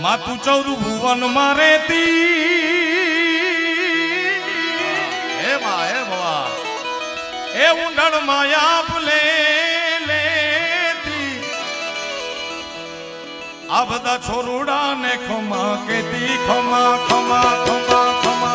માતું 14 ભુવન મારે હે માં હે ભવા એ ઊંડણ માયા ભૂલે લેતી આ બધા છોરુડા ને ખમા કેતી ખમા ખમા ખમા ખમા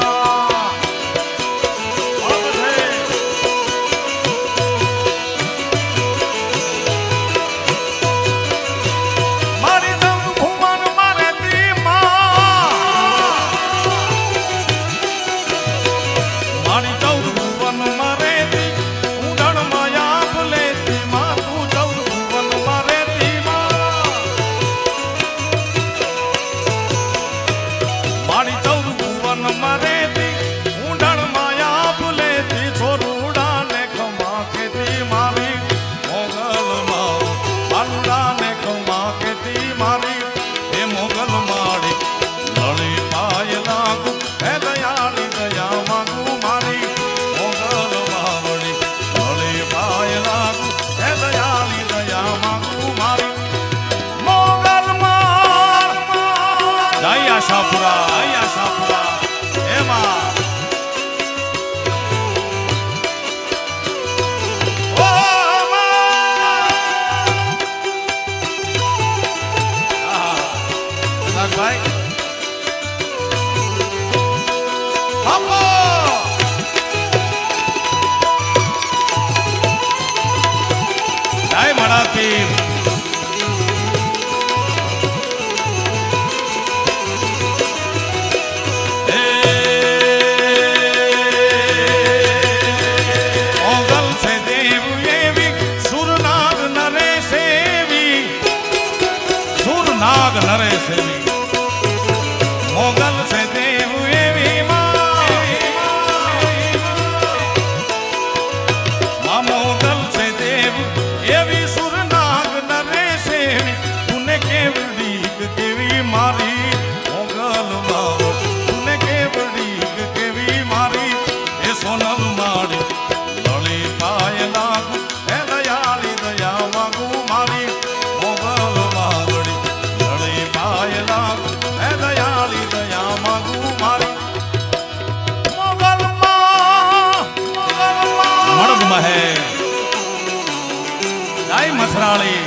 મસરાળી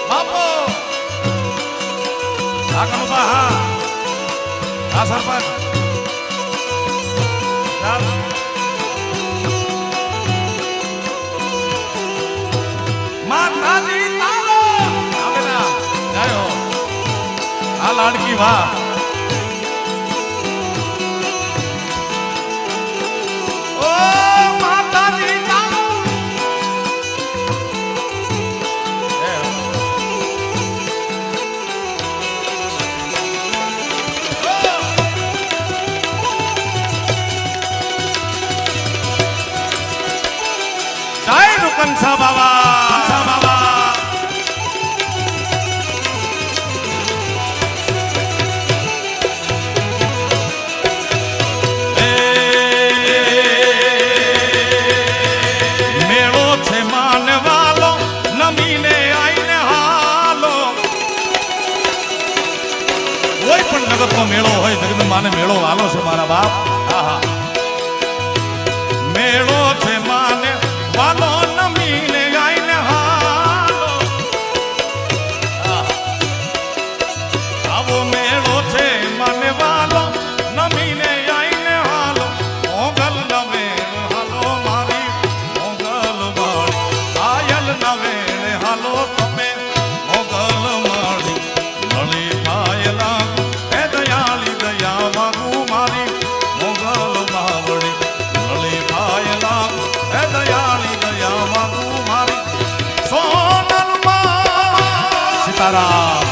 બાપો આ કનુબા હા આ સરપંચ ચાલ માતાજી તારો આવેલા જાયો આ લાડકી વાહ કંસા બાબા મેળો છે માનવાલો નમીને આઈને હાલો કોઈ પણ જગતનો મેળો હોય જગદંબાને મેળો વાલો છે મારા બાપ આહા મેળો છે માને વાલો નમીને આઈને હાલો આવો મેળો છે મને વાલો નમીને આઈને હાલો મોગલ નવે હાલો મારી મોગલ માળી આયલ નવે હાલો તમે મોગલ માળી મળી પાયલા હે દયાળી દયા માગું મારી મોગલ માવડી મળી પાયલા હે દયાળી દયા માગું મારી સોનલમાં સીતારામ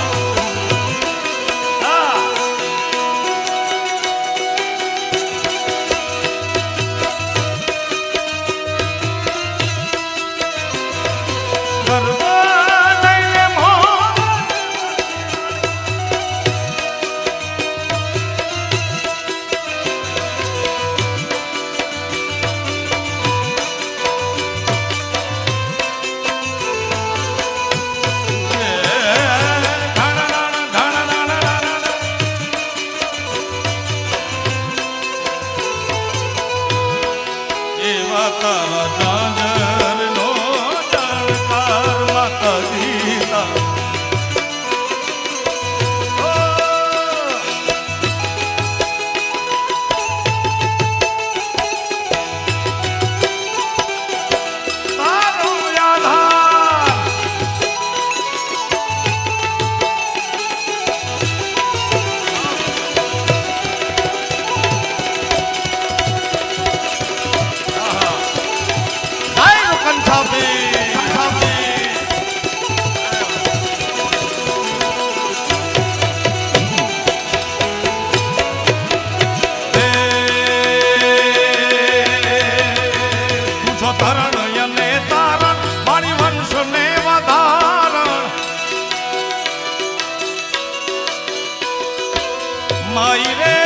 माई रे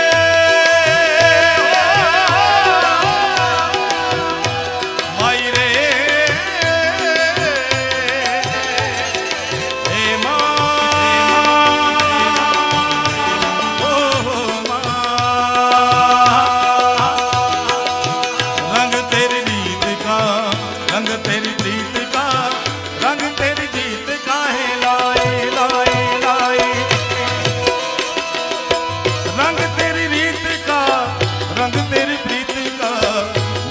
माई रे हे माँ ओ माँ रंग तेरी रीत का रंग तेरी प्रीत का रंग तेरी जीत का है लाए लाए लाए रंग तेरी रीत का रंग तेरी प्रीत का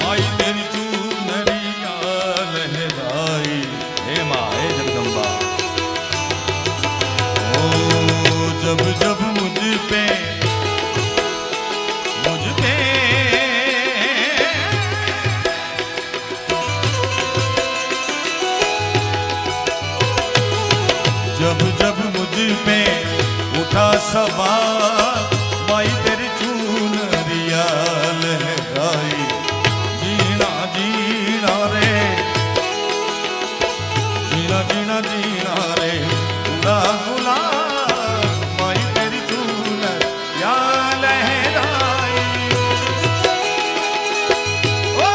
माई तेरी चूनरिया लहराई हे माँ हे जगदम्बा ओ जब जब मुझ पे जब जब मुझ पे उठा सवार माई तेरी चूनरिया लहराई जीना जीना रे जीना जीना जीना रे पूरा गुलाम माई तेरी चूनरिया लहराई ओ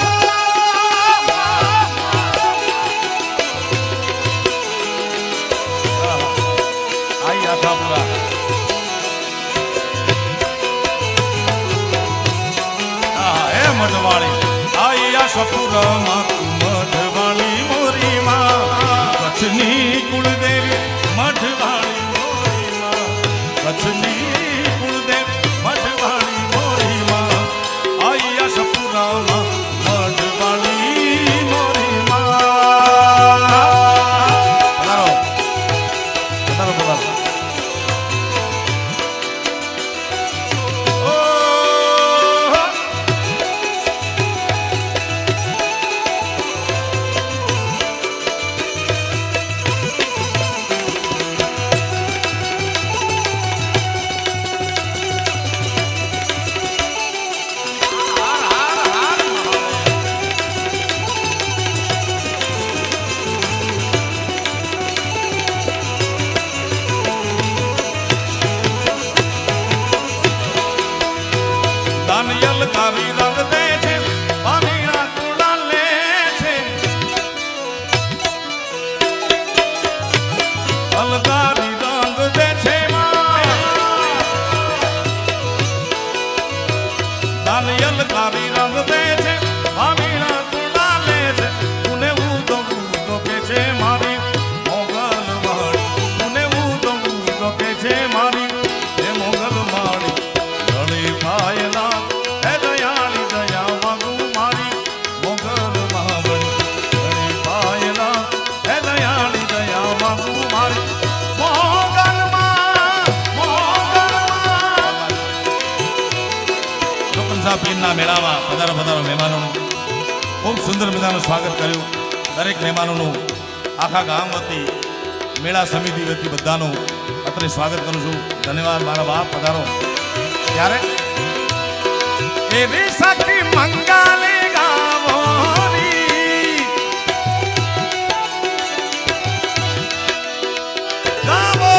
आई आशा पूरा मठवाड़ी आई आशा पूरा माँ मठवाड़ी मोरी माँ कच्छनी कुलदेवी मठवाड़ी मोरी माँ कच्छनी कुलदेवी मठवाड़ी मोरी माँ आई आशा पूरा माँ मठवाड़ी मोरी माँ पधारो पधारो पधारो દાનિયલ કાવી રંગ દે છે પાણીના કુડા લે છે અલગારી રંગ દે છે દાનિયલ કાવી રંગ દે છે પાણીના કુડા લે છે તુને ઉદો કે છે મારી મોગલ માળી તુને ઉદો કે છે મારી હે મોગલ માળી લડે પાયલા પીરના મેળામાં પધારો પધારો મહેમાનોનું ખૂબ સુંદર મજાનું સ્વાગત કર્યું દરેક મહેમાનોનું આખા ગામ વતી મેળા સમિતિ વતી બધાનું અત્રે સ્વાગત કરું છું ધન્યવાદ મારા બાપ પધારો ત્યારે એવી સખી મંગાલે ગાવોરી ગાવો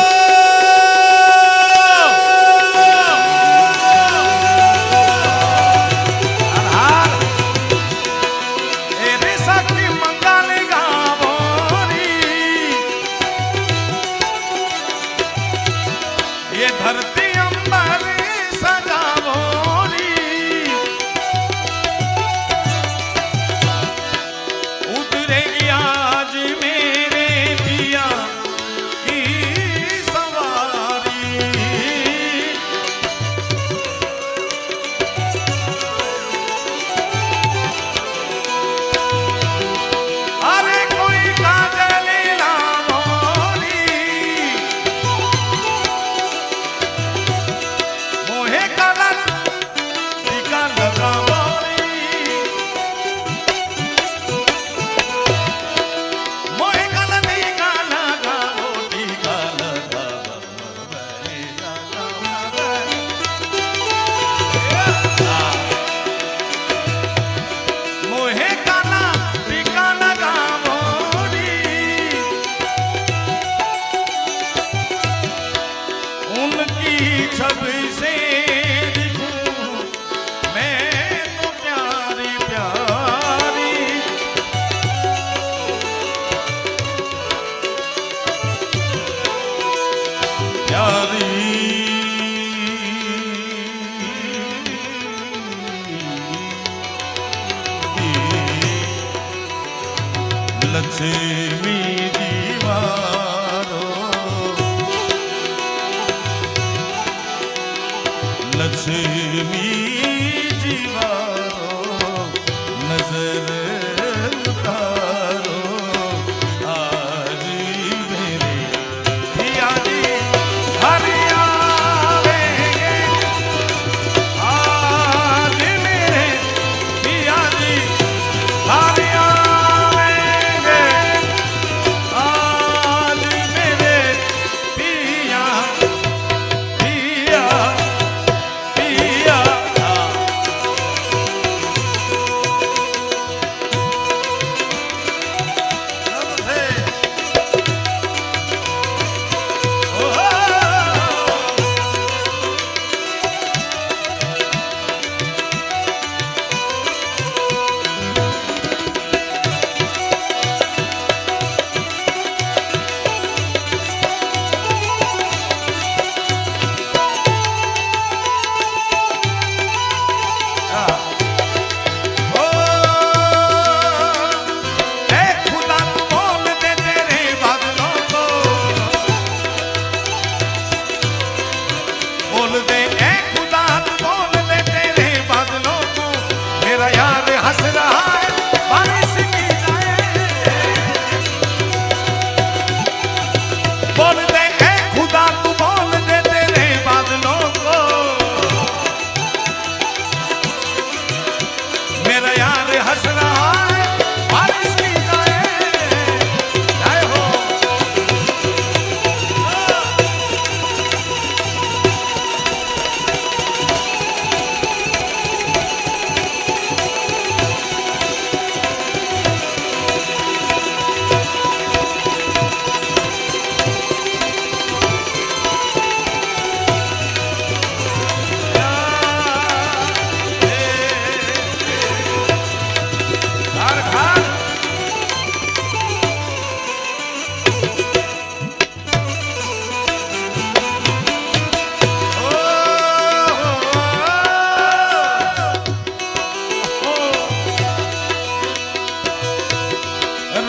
धरती अंबर सजावोरी उतरेगी आज मेरे पिया की सवारी अरे कोई काजल लावोरी मोहे कलर टीका लगावोरी मोहे कलर टीका लगावो टीका लगावो मोहे कलर टीका लगावोरी उनकी छवि से લક્ષ્મી જીવારો લક્ષ્મી જીવારો નજર ઉતારો આજ મેરે પિયાજી હરિયા વેગે આજ મેરે પિયાજી હરિયા વેગે આજ મેરે પિયા પિયા પિયા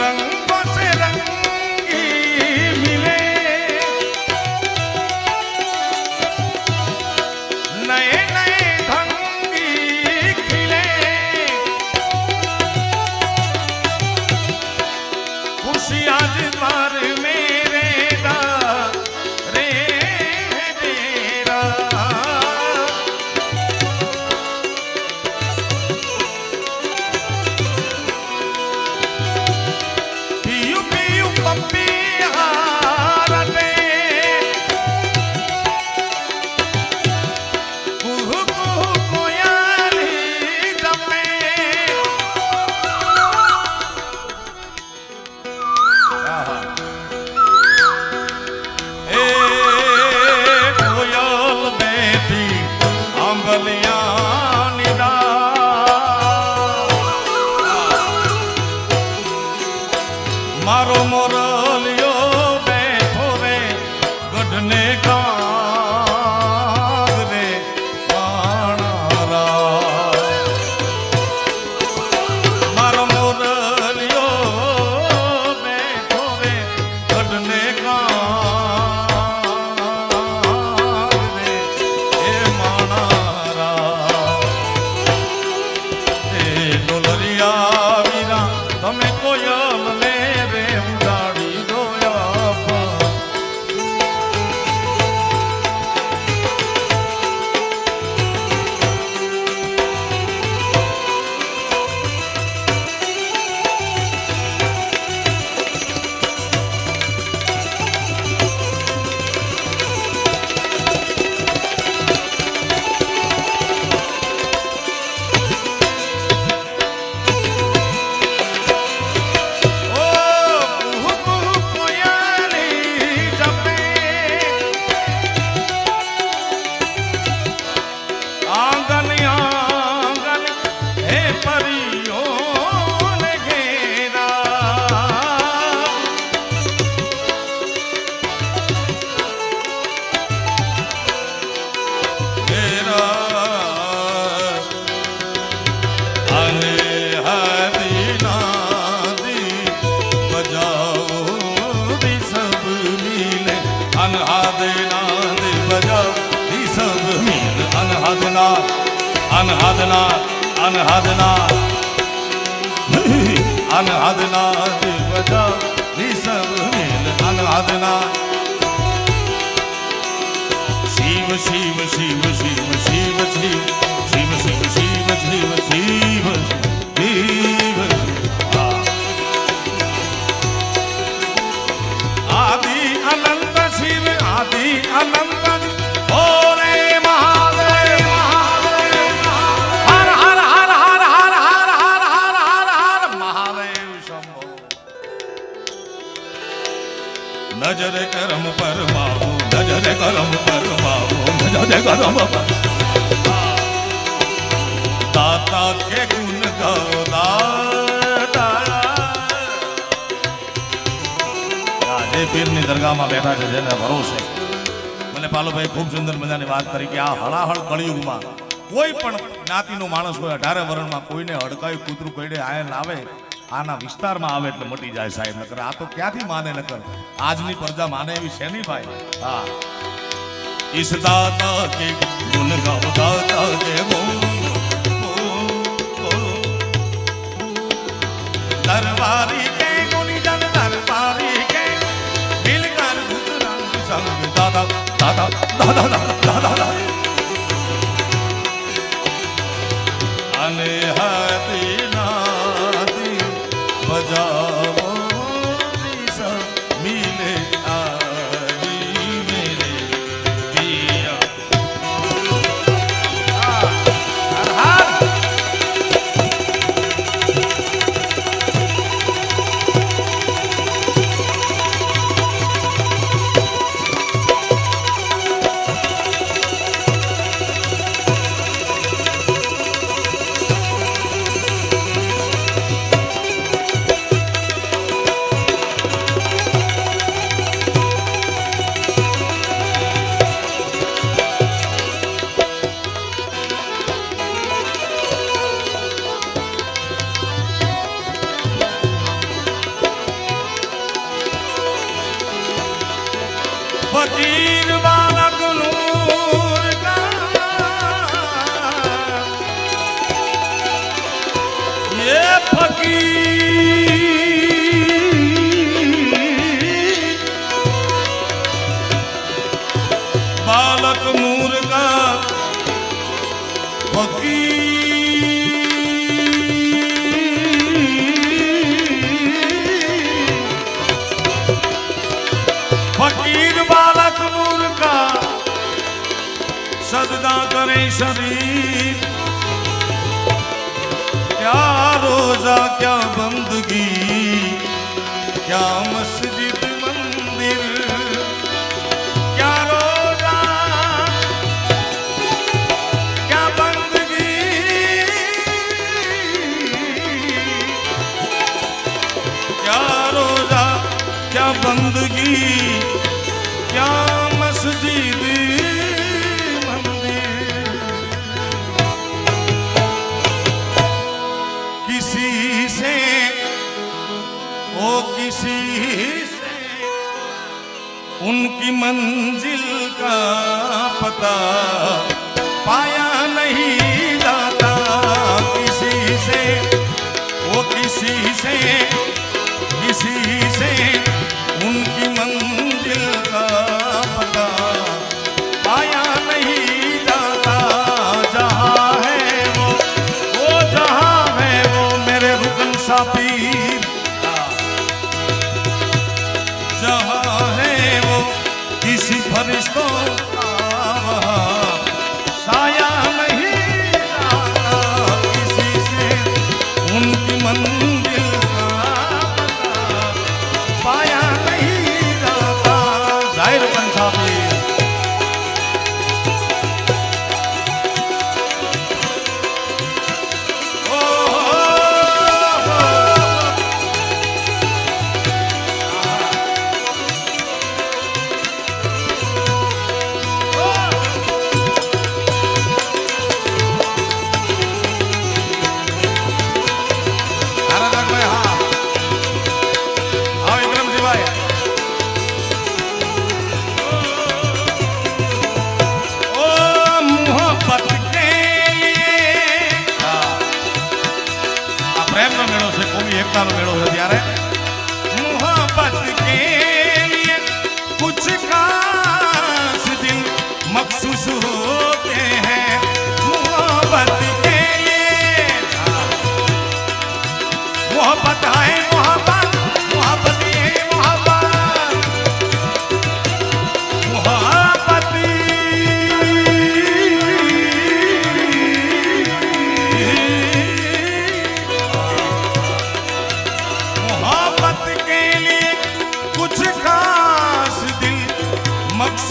रंगों से रंगी मिले नए नए ढंगी खिले खुशी आज द्वार मेरे दा रे डेरा पियू पियू पप्पी हारते कुहू कुहू कोयली जपे ए कोयल बेटी आंगलियां निदा मारो मोरलियो बैठो रे गढ़ने काग रे पाणारा मारो मोरलियो बैठो रे गढ़ने काग रे ए माणारा ए डोलरिया वीरा तमे कोयल ने रे उडाड़ी दोया नाद बजाती सब मिल अनहद नाद अनहद नाद अनहद नाद अनहद नाद बजाती सब मिल अनहद नाद शिव शिव शिव शिव शिव शिव शिव शिव शिव शिव शिव शिव आदि अनंत शिव आदि अनंत भोले महादेव हर हर हर हर हर हर हर हर हर हर महादेव शंभो नजर करम परमाओ नजर करम परमाओ नजर करम दाता के गुण गाओ दाता જે પીરની દરગાહમાં બેઠા છે જેને ભરોસે મને પાલુભાઈ ખૂબ સુંદર મજાની વાત કરી કે આ હળાહળ કળિયુગમાં કોઈ પણ જ્ઞાતિનો માણસ હોય 18 વર્ષમાં કોઈને હડકાયું કૂતરું કઈડે આયન આવે આના વિસ્તારમાં આવે એટલે મટી જાય સાહેબ નકર આ તો ક્યાંથી માને નકર આજની પ્રજા માને એવી છે નહીં ભાઈ હા इस दाता के गुण गाओ दाता के दरबारी के गुणीजन दरबारी के मिलकर गुजरांग संग दादा दादा दादा दादा दादा अनहद नाद बजाओ सब मिले फकीर बालक नूर का ये फकीर बालक नूर का फकीर बालक नूर का सजदा करे शरीर क्या रोजा क्या बंदगी क्या मस्जिद मंदिर क्या रोजा क्या बंदगी क्या रोजा क्या बंदगी क्या मस्जिद मंदिर किसी से ओ किसी से उनकी मंजिल का पता पाया नहीं जाता किसी से वो किसी से उनकी मंजिल का पता पाया नहीं जाता जहाँ है वो जहाँ है वो मेरे रुकन सापीर जहाँ है वो किसी फरिश्तों का वहाँ साया नहीं जाता किसी से उनकी मंजिल पाया नहीं जाता जाहिर पंजाबी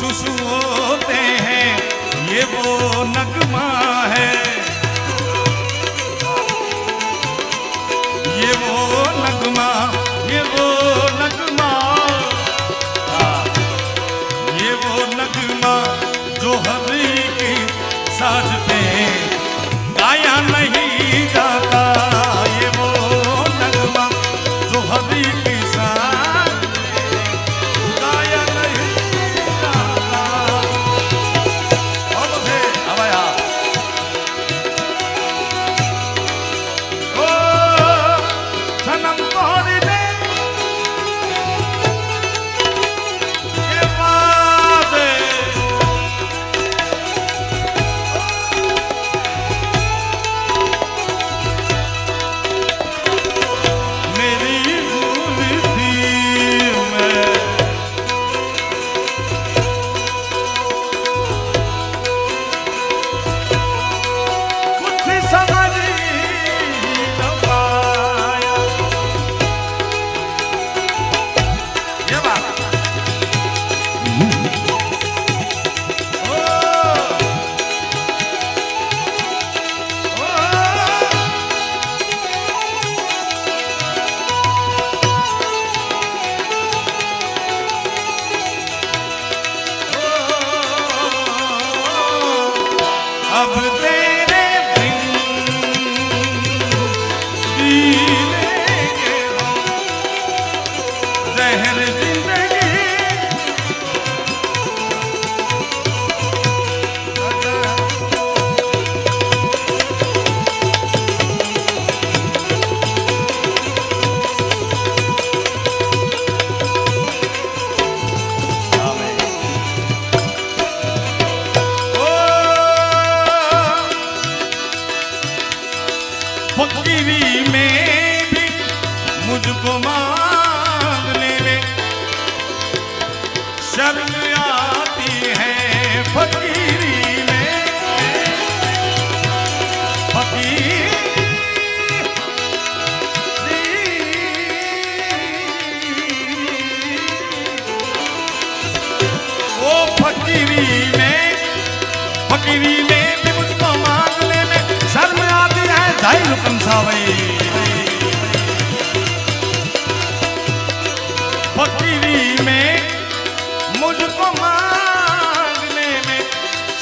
महसूस होते हैं, ये वो नगमा है, ये वो नगमा, ये वो नगमा, ये वो नगमा जो हर एक साज पे गाया नहीं जाता, ये वो नगमा जो हर एक साज पे गाया नहीं जाता। और से अब आया ओ सनम तोड़ी दे ये वादे, मेरी भूल थी मैं, कुछ समझ न पाया, ये बात ओ अब तेरे बिन जी लेंगे हम, जहर जिंदगी फकीरी में भी मुझको मांगने में शर्म आती है, फकीरी में ओ फकीरी में भी मुझको मांगने में शर्म आती है, जाई रुकन सावई फकीरी में मुझको मांगने में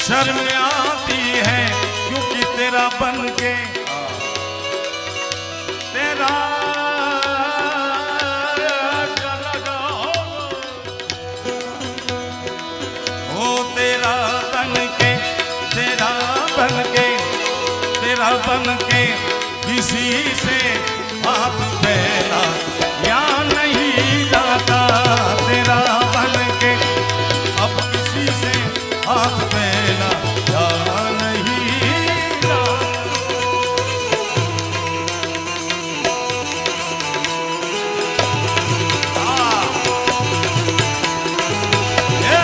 शर्म आती है, क्योंकि तेरा बन के तेरा ओ तेरा बन के, तेरा बन के, तेरा बन के किसी से हाथ फैला या नहीं जाता, तेरा बन के अब किसी से हाथ फैला या नहीं जाता। ये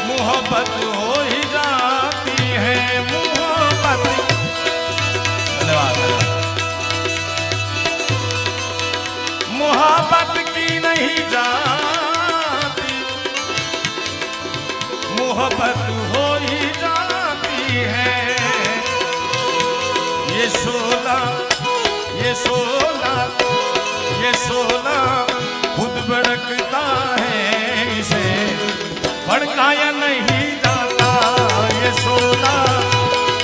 मोहब्बत हो ही जाती है, मोहब्बत। धन्यवाद। मोहब्बत की नहीं जाती, मोहब्बत हो ही जाती है। ये शोला, ये शोला, ये शोला खुद भड़कता है इसे भड़काया नहीं जाता ये सोना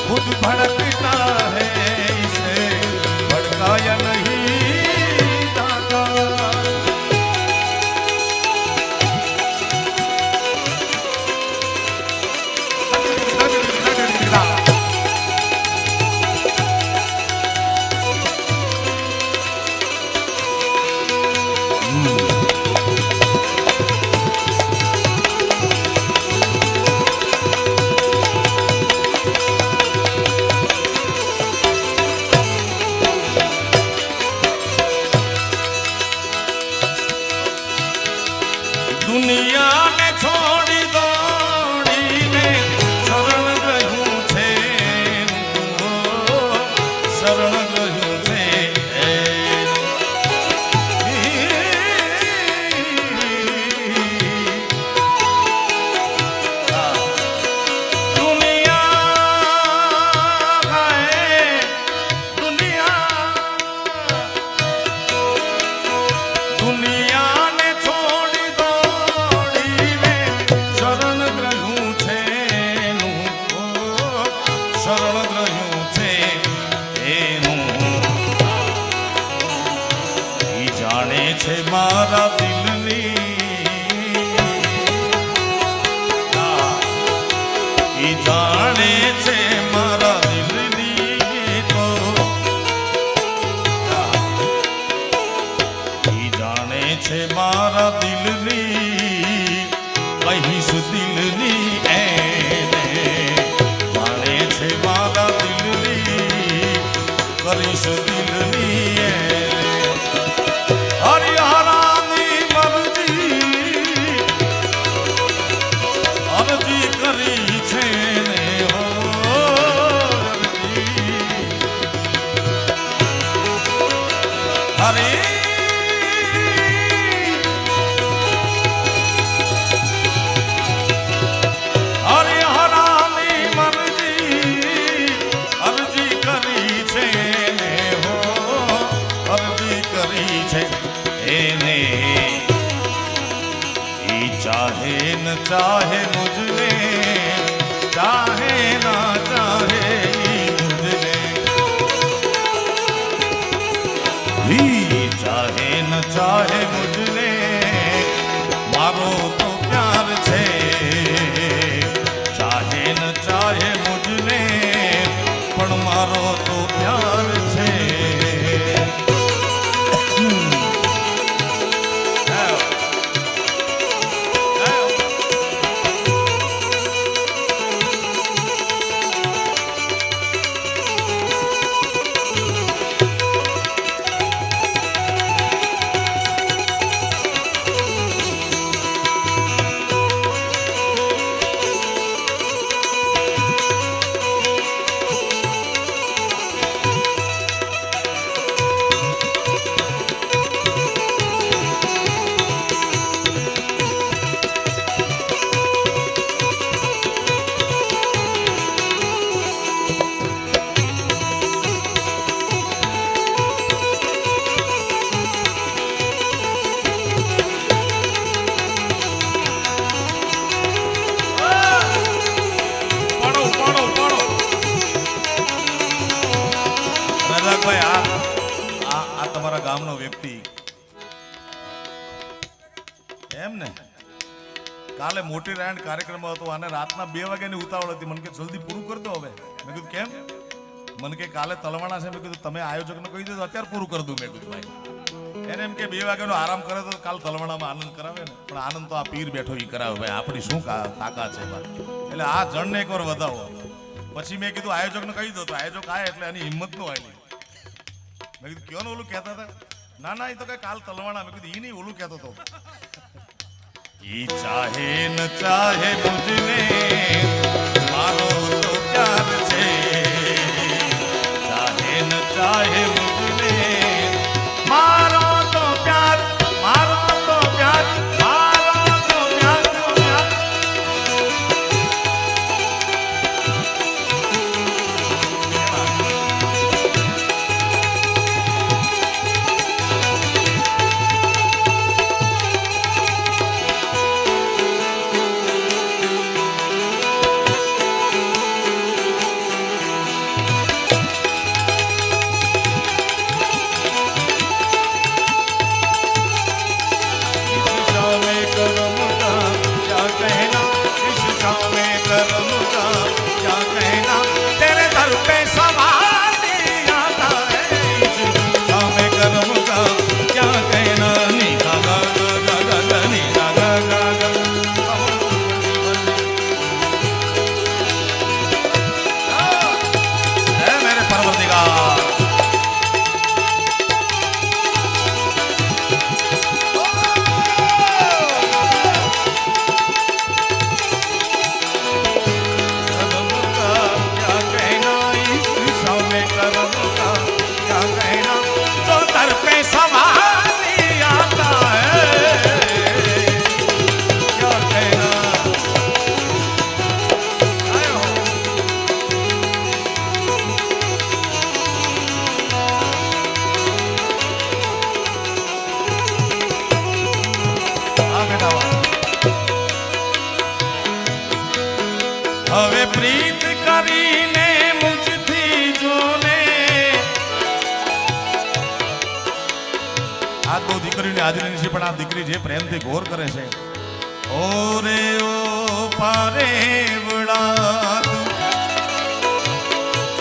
खुद भड़कता है इसे भड़काया नहीं जाता दुनिया ने छोड़ी दौड़ीने शरण गયું છે શરણ ગયું છે દુનિયા ને છોડી દોડીને શરણ ગયું છે શરણ ગયું છે એનું ઈ જાણે છે મારા દિલની ઈ જાણે છે મારા દિલની તો ઈ જાણે છે મારા દિલની કહીશ દિલની એને જાણે છે મારા દિલની કરીશ દિલની એને હરિહરાની મરજી અરજી કરી છે ને હો અરજી હરે હરિહરાની મરજી અરજી કરી છે ને હો અરજી કરી છે એને ઈ ચાહે ન ચાહે મુझने ચાહે ના ચાહે ઈ મુझने ઈ ચાહે ન ચાહે મુझने મારો તો પ્યાર છે ચાહે ન ચાહે મુझने પણ મારો તો પ્યાર છે ભાઈ આ તમારા ગામનો વ્યક્તિ એમ ને કાલે મોટી રાયણ કાર્યક્રમ હતો અને રાતના 2 વાગ્યાની ઉતાવળ હતી મને કે જલ્દી પૂરું કરી દો હવે મેં કીધું કેમ મને કે કાલે તલવાણા છે મેં કીધું તમે આયોજકને કહી દો અત્યારે પૂરું કરી દઉં મેં કીધું ભાઈ એને એમ કે 2 વાગ્યાનો આરામ કરે તો કાલ તલવાણામાં આનંદ કરાવે ને પણ આનંદ તો આ પીર બેઠો ઈ કરાવે ભાઈ આપણી શું તાકાત છે ભાઈ એટલે આ જણને એકવાર વધાવો પછી મેં કીધું આયોજકને કહી દો તો આયોજક આયા એટલે એની હિંમત નો આવી મેં કીધું ક્યાં ઓલું કહેતા હતા ના એ તો કઈ કાલ તલવાણા મેં કીધું ઈ નહીં ઓલું કહેતો હતો ઈ ચાહે ન ચાહે મુझने મારો તો પ્યાર છે ચાહે ન ચાહે મુझने મારો તો પ્યાર મારો તો પ્યાર મારો તો પ્યાર હવે પ્રીત કરીને મુજથી જોને આ તો દીકરીની હાજરી નથી પણ આ દીકરી જે પ્રેમથી ઘોર કરે છે ઓરે ઓ પારે વડા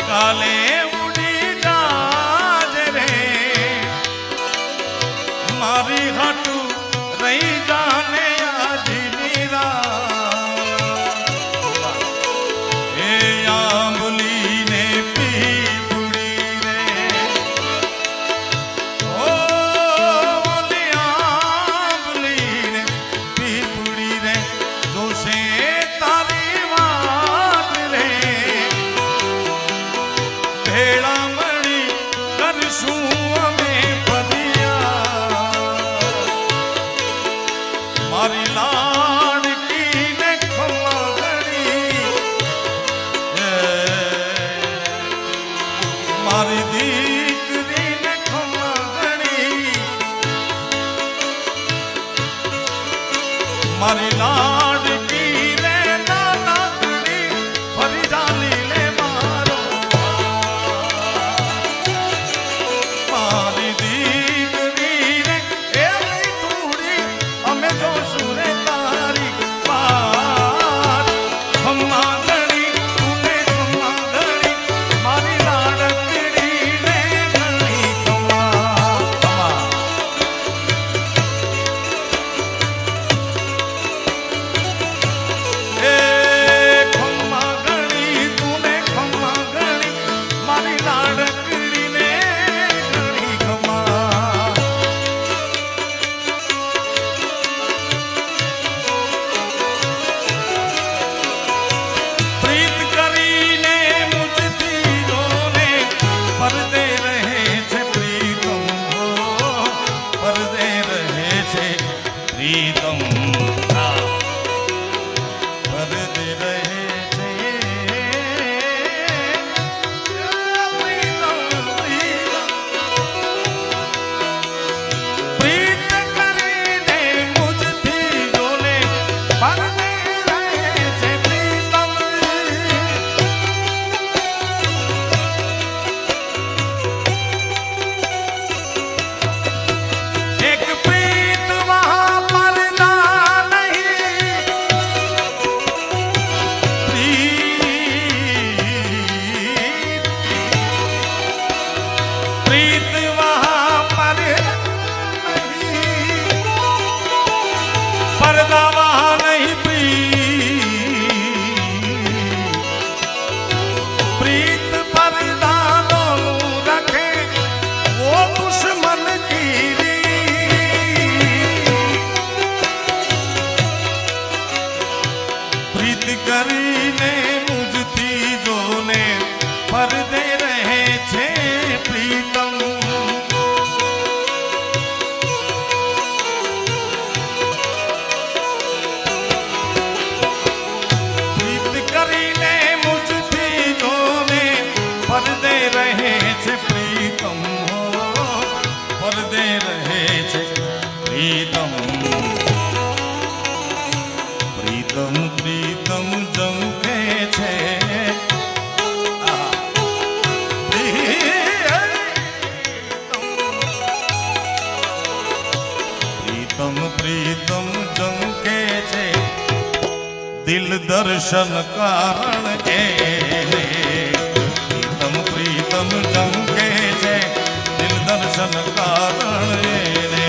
કાલે ઉડી જાજ રે મારી હાટું રહી જાને આજની રાત એ આંબલીને પીપળી રે ઓ ઓલી આંબલીને પીપળી રે જોશે તારી વાત રે ભેળા મળી કરશું અમે ફરિયા મારી લાડકીને ખમા ગણી મારી દીકરીને ખમા ગણી મારી લાડકી રે નાનકડી ફરી ચાલી લે મારો મારી દીકરી રે એવી તૂડી અમે જોશું રે તારી વાત ખમ્મા ગણી તુને ખમ્મા ગણી મારી લાડકડી ને ગણી ખમ્મા ખમ્મા એ ખમ્મા ગણી તુને ખમ્મા ગણી મારી લાડકડી ને ગણી ખમ્મા પ્રીત કરીને મુજથી જોને પરદે રહે છે પ્રીતમ હો પરદે રહે છે પ્રીતમ હા પરદે રહે છે પ્રીતમ પ્રીત કરીને મુજથી જોને પરદે રહે છે પ્રીતમ એક પ્રીત વહાં પરદા નહીં પ્રીત વહાં પરદા નહીં પરદા વહાં નહીં प्रीत पर्दा दोनों रखे वो दुश्मन की रीत प्रीत કરીને મુજથી જોને પરદે રહે છે પ્રીતમ પ્રીત કરીને મુજથી જોને પરદે રહે છે પ્રીતમ હો પરદે રહે છે પ્રીતમ પ્રીતમ પ્રીતમ જંકે છે આહા. પ્રીતમ પ્રીતમ જંકે છે દિલ દર્શન કારણ કે પ્રીતમ પ્રીતમ જંકે છે દિલ દર્શન કારણ એને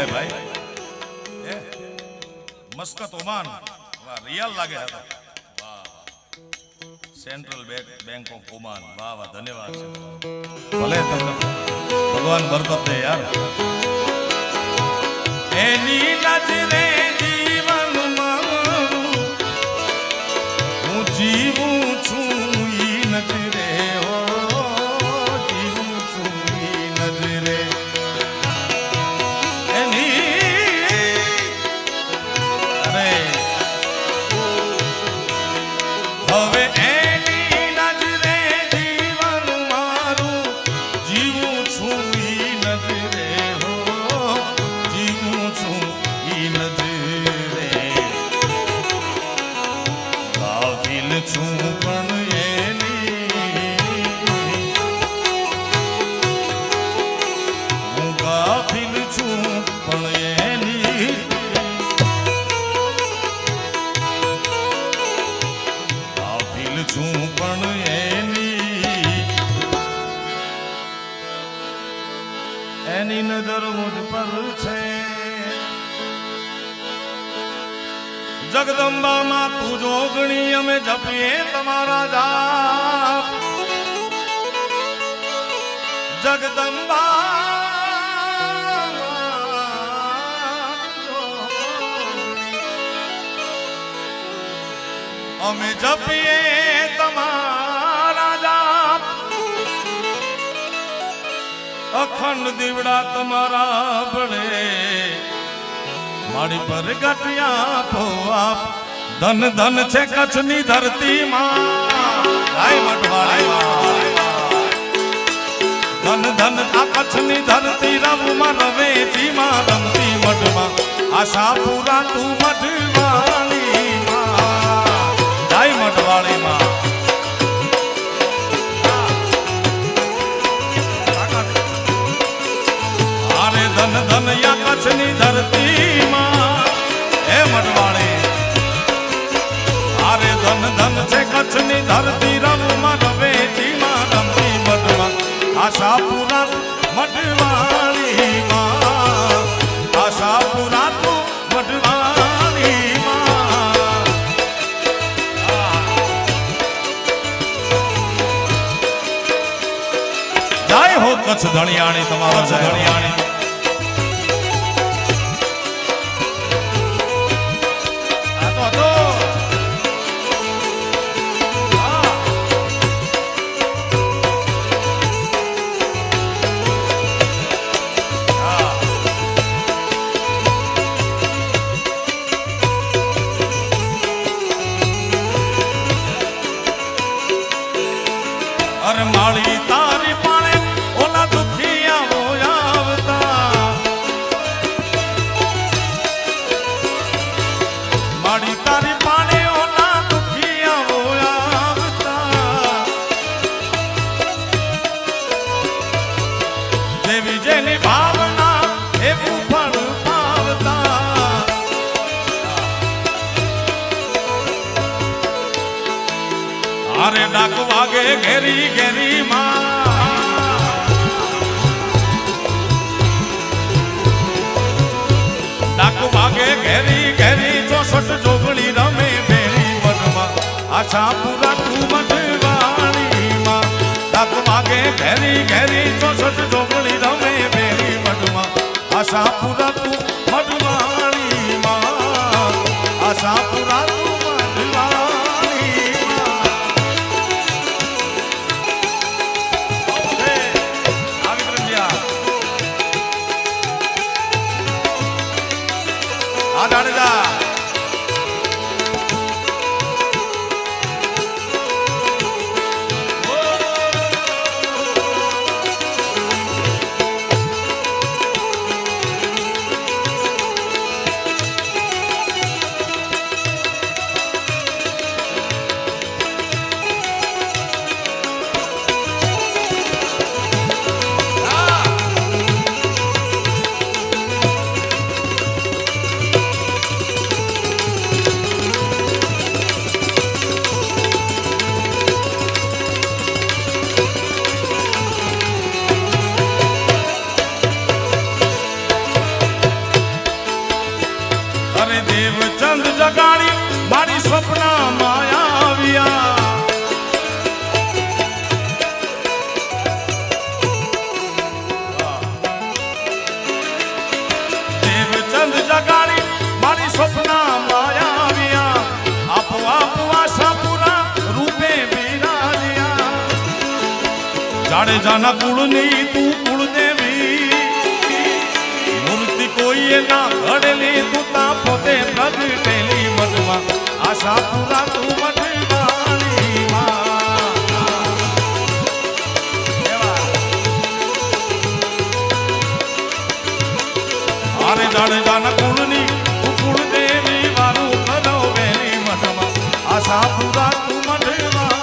કહેવાય ભાઈ. મસ્કત ઓમાન, વાહ રિયલ લાગે હતા. વાહ સેન્ટ્રલ બેંક ઓફ ઓમાન, વાહ વાહ ધન્યવાદ છે. ભલે તમને ભગવાન બરકત દે યાર. એની નજરે જીવન મારું હું જીવું છું ઈ નજરે હો જીવું છું ઈ નજરે એની અરે હવે એની નજરે જીવન મારું જીવું છું ઈ નજરે હો જીવું છું ઈ નજરે કાફિલ છું પણ એની હું કાફિલ છું પણ એની કાફિલ છું પણ એની નજર મુજ પર છે. જગદંબામાં તું જોગણી અમે જપીએ તમારા જાપ. જગદંબા અમે જપીએ તમારા જાપ. અખંડ દીવડા તમારા ભળે મારી પર ગટિયા આપો આપ. ધન ધન છે કચ્છની ધરતીમાં ધન ધન આ કચ્છની ધરતી રવમાં રવેચીમાં રમતી મઢમાં આશાપુરા તું મઢવાળીમાં જય મઢવાળીમાં. અરે ધન ધન યા કચ્છની ધરતીમાં હે મઢવાળી. અરે ધન ધન છે કચ્છની ધરતી રવમાં રવેચીમાં રમતી મઢમાં આશાપુરા મઢવાળીમાં આશાપુરા તું મઢવાળીમાં. જય હો કચ્છ ધણિયાણી તમારો ધણિયાણી. અરે માળી તારી પાણે ઓલા દુખિયાઓ આવતા. માળી તારી પાણે ઓલા દુખિયાઓ આવતા. દેવી જેની ભાવના એવું ફળ પાવતા. અરે ડાક વાગે ઘેરી ઘેરી માં. ડાક વાગે ઘેરી ઘેરી 64 જોગણી રમે બેરી મનમાં આશાપુરા તું મઢવાળીમાં. ડાક વાગે ઘેરી ઘેરી 64 જોગણી રમે બેરી મનમાં આશાપુરા તું મઢવાળીમાં. આશાપુરા તું જાડેજા. જાડેજાના કુળની તું કુળદેવી, મૂર્તિ કોઈએ ના ઘડેલી તું તા પોતે પ્રગટેલી મઠમાં, આશાપુરા તું મઠવાળી માં. અરે જાડેજાના કુળની તું કુળદેવી, વારું કરો વેલી મઠમાં, આશાપુરા તું મઠવાળી માં.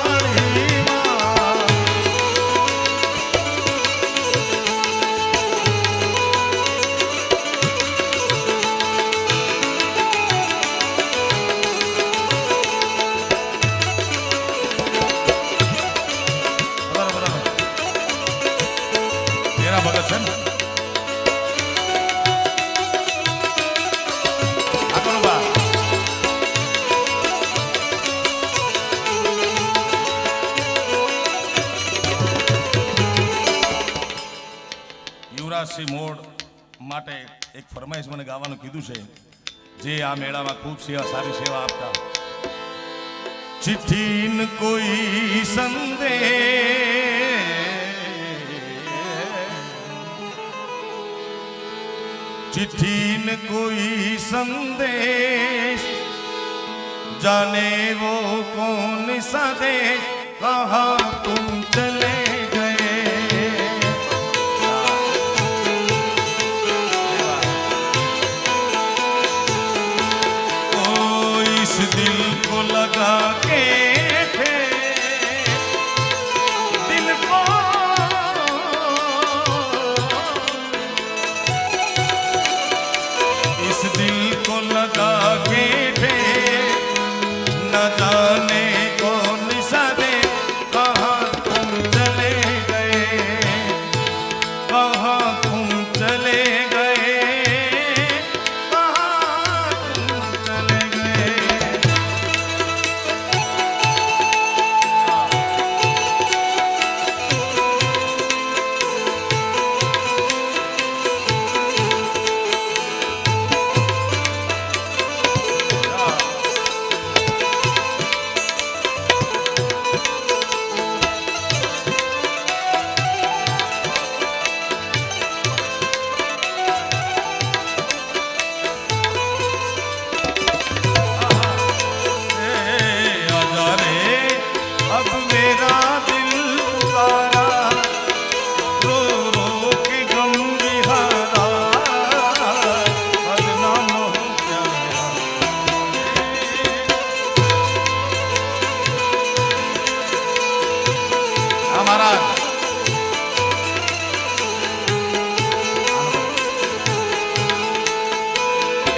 ભગત છે ને યુવરાજસિંહ મોડ માટે એક ફરમાઈશ મને ગાવાનું કીધું છે, જે આ મેળામાં ખૂબ સારી સેવા આપતા. ચિઠ્ઠી ન કોઈ સંદેશ, चिट्ठी न कोई संदेश, जाने वो कौन सा देश, कहाँ तुम चले गए. ओ इस दिल को लगा के थे, दिल को दिल को लगा के थे, न जाने कौन सा दे, कहाँ तुम चले गए, कहाँ तुम चले गए, कहाँ तुम चले गए.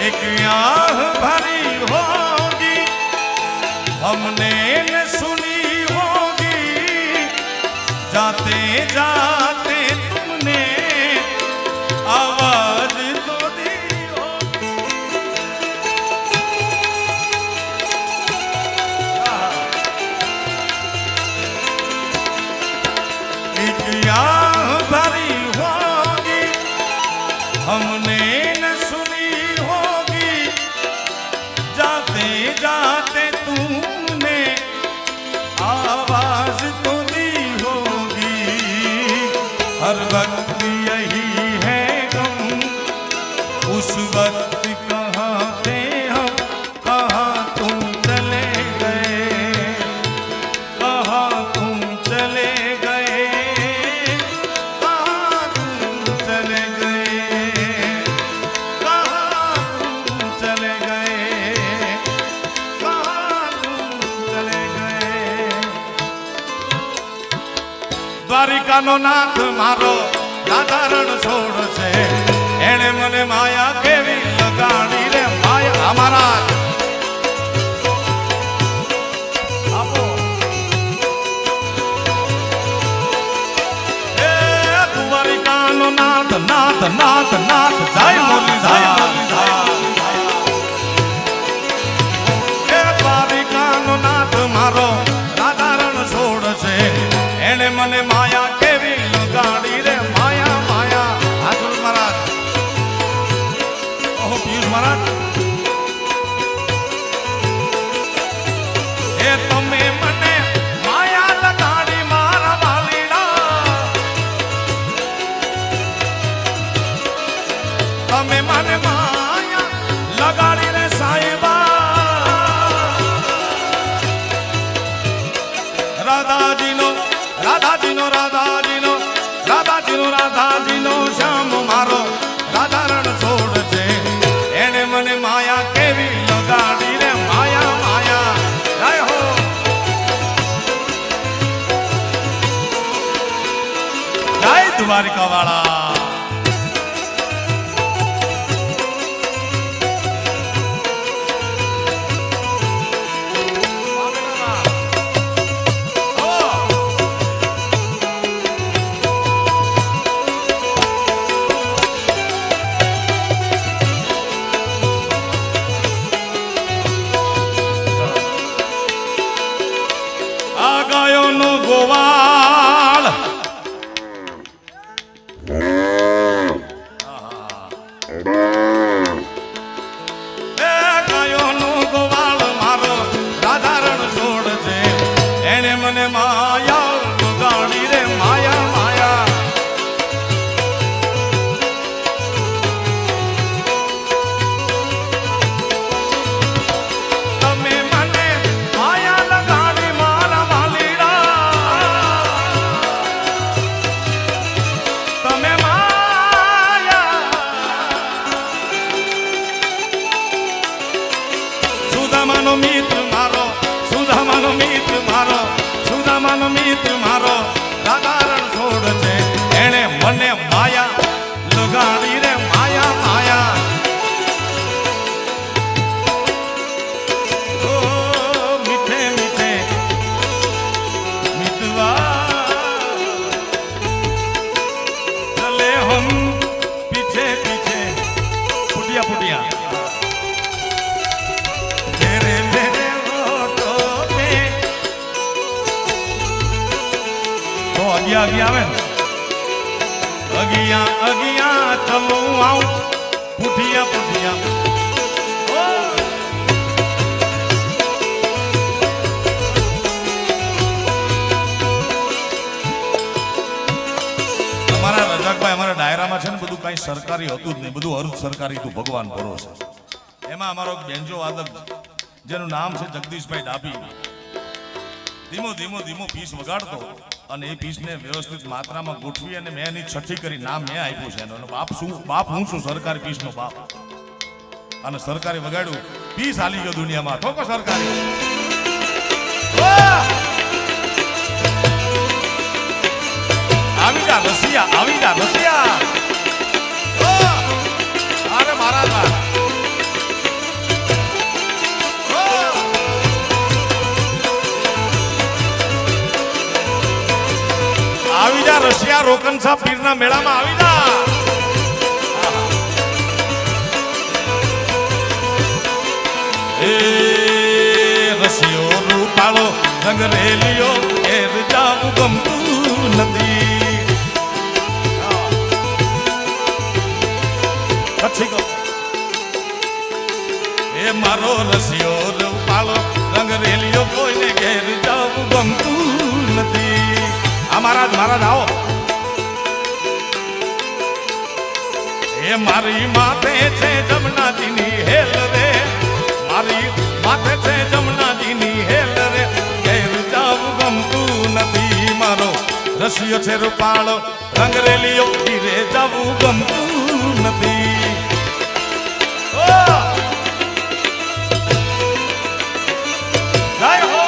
एक आह भरी होगी हमने न सुनी होगी, जाते जाते तुमने आवाज तो दी होगी. एक आह भरी होगी हमने न सुनी होगी, जाते जाते तुमने आवाज तो दी होगी. हर वक्त यही है गम, उस वक्त कहाँ थे हम, कहाँ तुम चले गए, कहाँ तुम चले गए, कहाँ तुम चले गए, कहाँ तुम चले गए, कहाँ तुम चले गए. દ્વારિકાનો નાથ મારો રાધારણ છોડશે, એણે મને માયા કેવી લગાડી રે માયા. અમારા આપો એ દ્વારિકાનો નાથ નાથ નાથ નાથ, જય મુરલી જય મુરલી જય. એ દ્વારિકાનો નાથ મારો રાધારણ છોડશે, એણે મને માયા કેવી લગાડી રે માયા માયા. હાજર મહારાજ, ઓહો પિયુષ મહારાજ, એ તમે મને માયા લગાડી મારા વાલીડા, રાધાજીનો રાધાજીનો રાધાજીનો રાધાજીનો શ્યામ મારો રાધારણ છોડ છે એને મને માયા કેવી લગાડી રે માયા માયા જય હો જય દ્વારિકા વાળા ગોવાળ ગાયોનો ગોવાળ મારો રાધારણ છોડ છે એને મને માયા ગાડી રે માયા માયા તમે મને માયા લગાડી મારા સુદામાનો મિત્ર મારો સુદામાનો મિત્ર મારો સુદામાનો મિત્ર મારો રાધારણ છોડ છે એને મને માયા લગાડી રે માયા માયા ઓ મીઠે મીઠે મિતવા ચલે હમ પીછે પીછે ફૂટિયા ફૂટિયા અગિયા આવે ને અગિયા અગિયા ચલો આવું પૂઠિયા પૂઠિયા અમારા રજાકભાઈ અમારા ડાયરામાં છે ને બધું કઈ સરકારી હતું જ નહીં બધું અર્ધ સરકારી હતું ભગવાન ભરોસે એમાં અમારો બેન્જો વાદક જેનું નામ છે જગદીશભાઈ ડાભી ધીમો ધીમો ધીમો પીસ વગાડતો અને એ પીસને વ્યવસ્થિત માત્રામાં ગોઠવી અને મેં એની છઠ્ઠી કરી નામ મેં આપ્યું છે એનો બાપ હું છું સરકારી પીસનો બાપ અને સરકારી વગાડ્યું પીસ હાલી ગયો દુનિયામાં ઠોકો સરકારી આવી જા રસિયા અરે મારા આવી જા રશિયા રોકન સાહેબ પીરના મેળામાં આવી જા એ રસિયો રૂપાળો રંગ રેલિયો ઘેર જાવું ગમતું નથી પછી એ મારો રસિયો રૂપાળો રંગ રેલિયો કોઈને ઘેર જાવું ગમતું નથી મહારાજ મહારાજ આવો એ મારી માથે છે જમનાજીની હેલ રે મારી માથે છે જમનાજીની હેલ રે ઘેર જાવું ગમતું નથી મારો રસિયો છે રૂપાળો રંગરેલિયો ઘેરે જાવું ગમતું નથી જય હો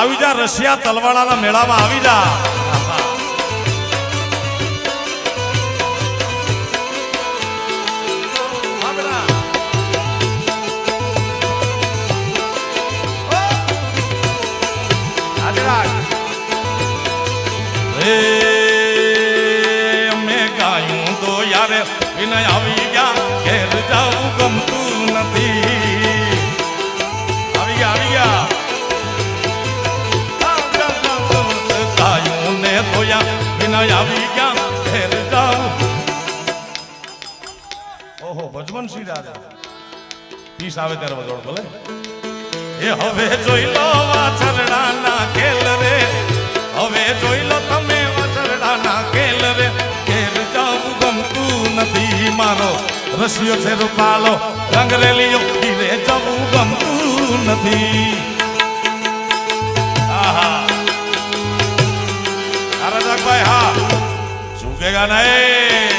આવી જા રશિયા તલવાડાના મેળામાં આવી જા મેં ગાયું તો યાર વિનય આવી ગયા ઘેર જાવું ગમતું નથી આવી ગયા આવી ગયા ઘેર જાઉં ઓહો ભજવંશી રાજા પીસ આવે ત્યારે વગાડો ભલે એ હવે જોઈ લો વાછરડાના ખેલ રે હવે જોઈ લો તમે વાછરડાના રસિયો છે રૂપાળો રંગરેલીઓ ઘીરે જવું ગમતું નથી. આહા રાજાકભાઈ હા ઝૂકેગા નહીં.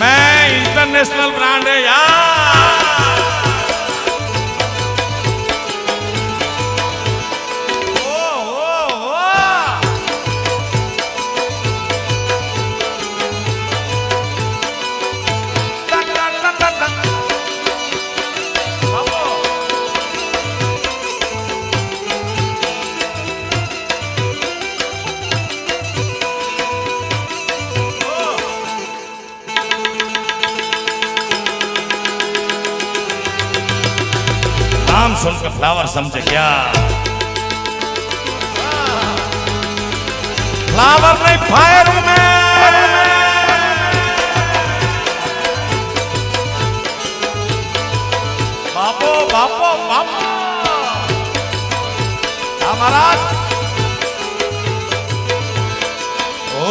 मैं इंटरनेशनल ब्रांड है यार. ओ टक टक टक टक बाबू नाम सुनकर फ्लावर समझे क्या? फ्लावर नहीं फायर में. बापो बापो बापो महाराज ओ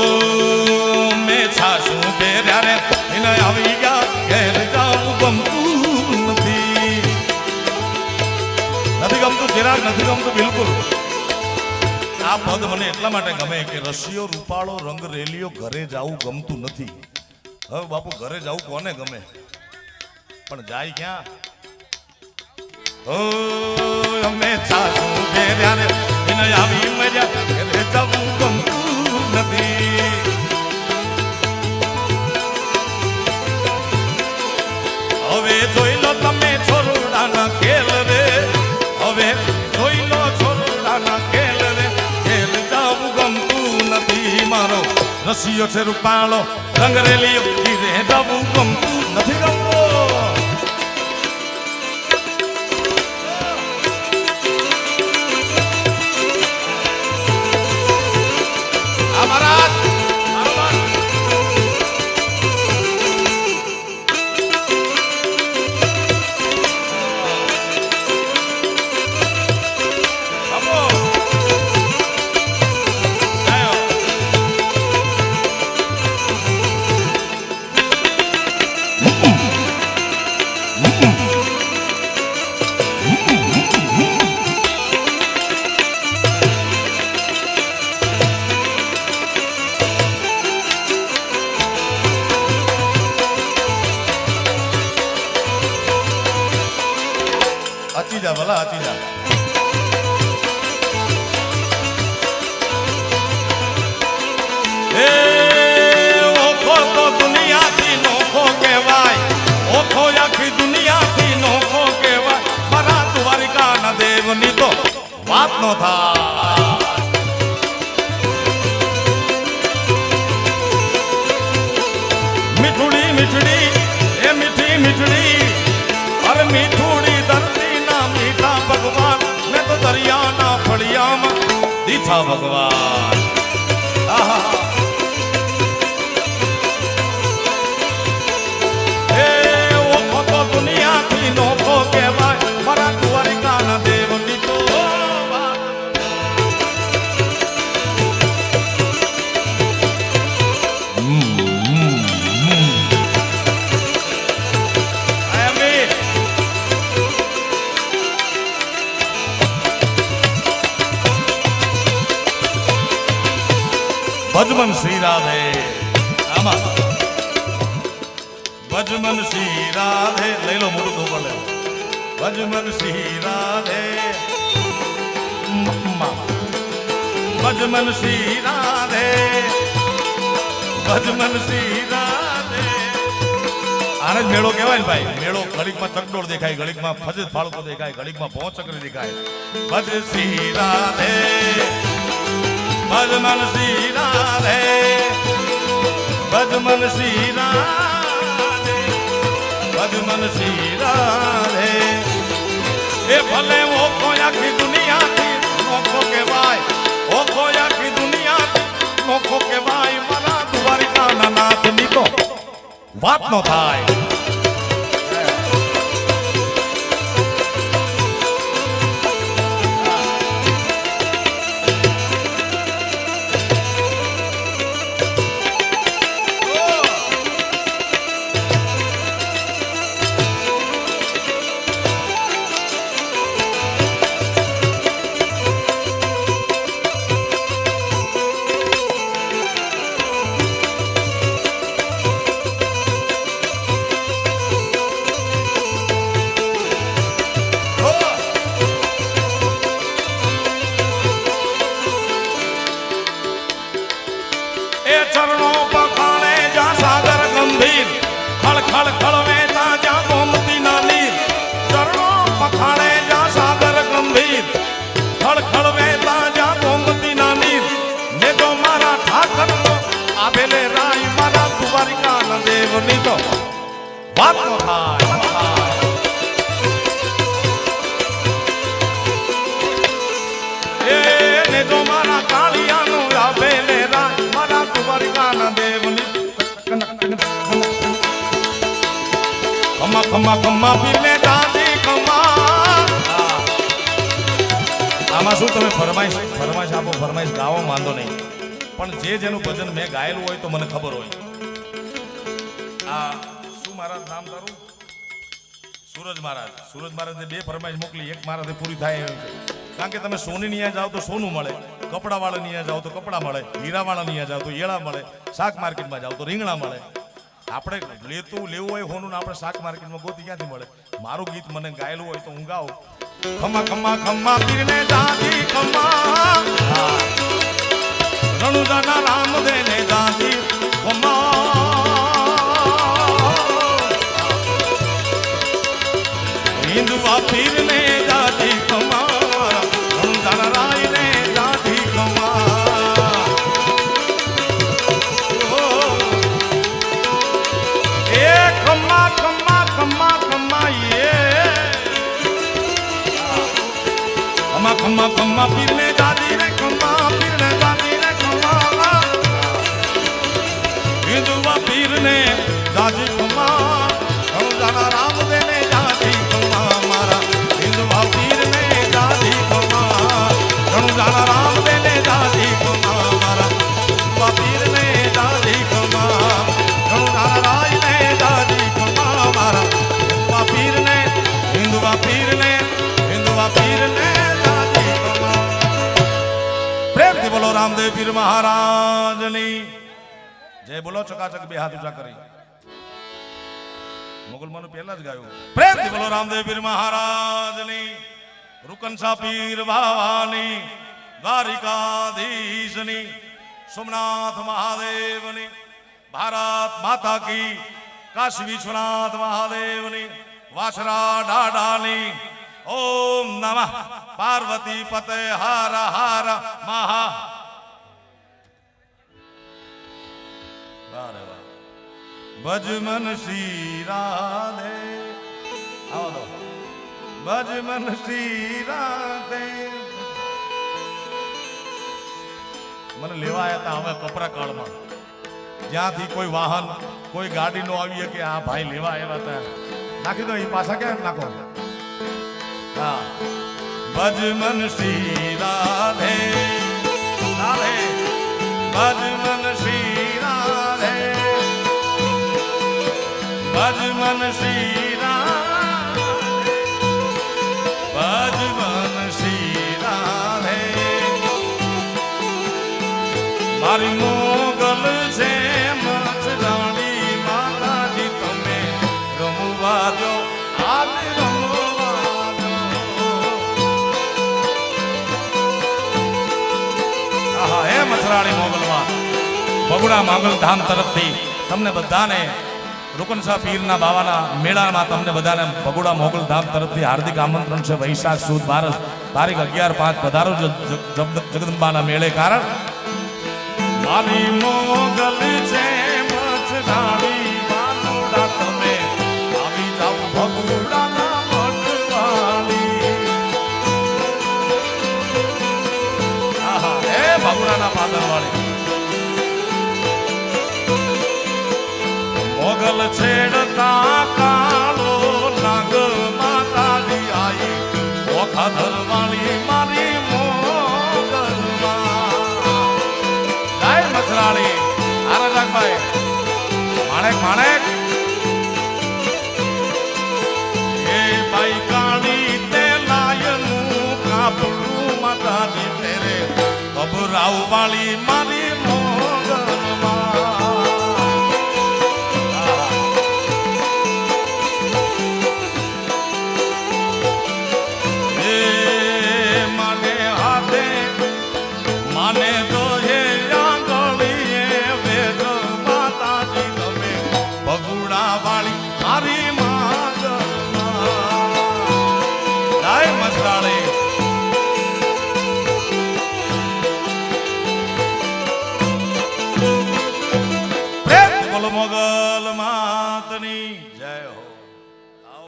मैं छाशू बेरा रे इने આવી ગયા ઘેર જાઉં ગમતું નથી. નથી ગમતું જરાક નથી ગમતું બિલકુલ. આ પદ મને એટલા માટે ગમે કે રસિયો રૂપાળો રંગ રેલિયો ઘરે જાવું ગમતું નથી. હવે બાપુ ઘરે જાવું કોને ગમે પણ જાય ક્યાં? ઓ અમે સાસુ ઘેર્યા રે એને આવી મર્યા ઘરે જાવું ગમતું નથી. હવે જોઈ લો તમે છોરુડાના ખેલ રે. હવે જોઈ લો છોરુડાના ખેલ રે. ખેલ જાવું ગમતું નથી. મારો રસિયો છે રૂપાળો રંગરેલીઓ ઘીરે જાવું ગમતું નથી ગમતું. આ મહારાજ આચી જા ભલા આચી જા. એ ઓખો તો દુનિયાથી નોખો કહેવાય. ઓખો આખી દુનિયાથી નોખો કહેવાય. મારા દ્વારિકાના દેવની તો વાત નો થાય. મીઠુડી મીઠડી એ મીઠી મીઠડી અરે મીઠુડી ધરતી ના મીઠા ભગવાન મેં તો દરિયાના ફળિયામાં દીઠા ભગવાન. આહા એ ઓખો તો દુનિયાથી નોખો કહેવાય. મારા દ્વારિકાના દેવની તો ભજમન શ્રી રાધે. આમાં ભજમન શ્રી રાધે લઈ લો મોટું ધોકો લે. ભજમન શ્રી રાધે ભજમન શ્રી રાધે ભજમન શ્રી રાધે. આને જ મેળો કહેવાય ને ભાઈ. મેળો ઘડીકમાં ચકડોળ દેખાય, ઘડીકમાં ફજત ફાળતો દેખાય, ઘડીકમાં પહોંચકરી દેખાય. ભજ શ્રી રાધે ભજમન શ્રી રાધે ભજમન શ્રી રાધે ભજમન શ્રી રાધે. એ ભલે ઓખો આખી દુનિયાથી નોખો કહેવાય. ઓખો આખી દુનિયાથી નોખો કહેવાય. મારા દ્વારિકાના નાથની તો વાત નો થાય. ખળખળ વહેતા જ્યાં ગોમતીના નીર, ચરણો પખાણે જ્યાં સાગર ગંભીર. ખળખળ વહેતા જ્યાં ગોમતીના નીર, ને જો મારા ઠાકરનો આવેલે રાય મારા દ્વારિકાના દેવની તો વાત ન થાય. ને જો મારા કાળિયાનો આવેલે રાય મારા દ્વારિકાના દેવની ખમા ખમા ખમા પીને દાદી ખમા. આમાં શું તમે ફરમાઈશ આપો, ફરમાઈશ ગાવો વાંધો નહીં, પણ જે જેનું ભજન મેં ગાયેલું હોય તો મને ખબર હોય. આ શું મહારાજ નામ તારું? સૂરજ મહારાજ. સૂરજ મહારાજને 2 ફરમાઈશ મોકલી, એક મારાથી પૂરી થાય એમ છે. કારણ કે તમે સોનીની અહીંયા જાઓ તો સોનું મળે, કપડાવાળાની અહીંયા જાઓ તો કપડાં મળે, હીરાવાળાની અહીંયા જાઓ તો હીરા મળે, શાક માર્કેટમાં જાઓ તો રીંગણા મળે. આપણે લેવું હોય હોનું, આપણે શાક માર્કેટમાં ગોતી ક્યાંથી મળે? મારું ગીત મને ગાયેલું હોય તો હું ગાઉં. ખમા ખમા ખમા પીરને દાદી ખમા, રણુદાના રામ દેને દાદી ખમા. હિન્દુઆ પીરને દાદી ખમા, રણુદાના રાયને દાદી ખમા. એ ખમા ખમા ખમા ખમા ખમા ખમા ખમા પીરને દાદી રે ખમા, પીરને દાદી રે ખમા. હિન્દુઆ પીરને દાદી ખમા, રણુદાના રામ દેને દાદી ખમા. મારા હિન્દુઆ પીરને દાદી ખમા, રણુદાના રામ દેને દાદી ખમા. મારા હિન્દુઆ પીરને દાદી ખમા, રણુદાના રાયને દાદી ખમા. મારા હિન્દુઆ પીરને, હિન્દુઆ પીરને, હિન્દુઆ પીરને દાદી ખમા. પ્રેમથી બોલો રામદેવ પીર મહારાજની જય. બોલો ચકાચક 2 હાથ ઊંચા કરી. મોગલમાનું પહેલા જ ગાયું. પ્રેમથી બોલો રામદેવ પીર મહારાજની, રૂકનસા પીર બાવાની, દ્વારિકાધીશની, સોમનાથ મહાદેવની, ભારત માતા કી, કાશી વિશ્વનાથ મહાદેવની, વાસરા ડાડાની. ઓમ નમઃ પાર્વતી પતે હર હર મહા. ભજ મન શ્રી રાધે, આવો તો ભજ મન શ્રી રાધે. મને લેવા આવ્યા હતા હવે કપરા કાળમાં, જ્યાંથી કોઈ વાહન કોઈ ગાડી નો આવી કે આ ભાઈ લેવા આવ્યા હતા. નાખી દો એ પાછા ક્યાં નાખો. હા, ભજ મન શ્રી રાધે રાધે, ભજ મન શ્રી રાધે, ભજ મન શ્રી રાધે, ભજ મન શ્રી રાધે. મારી મોગલ છે મચરાણી માતાજી, તમે રમવા દો આજ રમવા દો. આહા, હે મચરાણી મોગલમાં બગુડા માંગલ ધામ તરફથી તમને બધાને રૂકનસા પીરના બાવાના મેળામાં તમને બધાને બગુડા મોગલ ધામ તરફથી હાર્દિક આમંત્રણ છે. વૈશાખ સુદ 12 તારીખ 11/5 પધારો જગદંબાના મેળે. કારણ મારી મોગલ છે મચરાણી વાનુડા, તમે આવી જાઓ બગુડાના મઠવાળી. આહા, હે બગુડાના પાદરવાળી. મોગલ છેડતા કાળો નાગ માતાજી આઈ, ઓખા ધરવાળી મારી મોગલમાં. જય મચરાળી. આ રજાકભાઈ માણેક માણેક. એ ભાઈ કાળી તે લાયનું કાપડું માતાજી તેરે, ગભરાવ વાળી મારી મોગલમાં. માને તો હે આંગળીએ વેદ માતાજી, તમે બગુડા વાળી બોલ મોગલ માતની જય હો.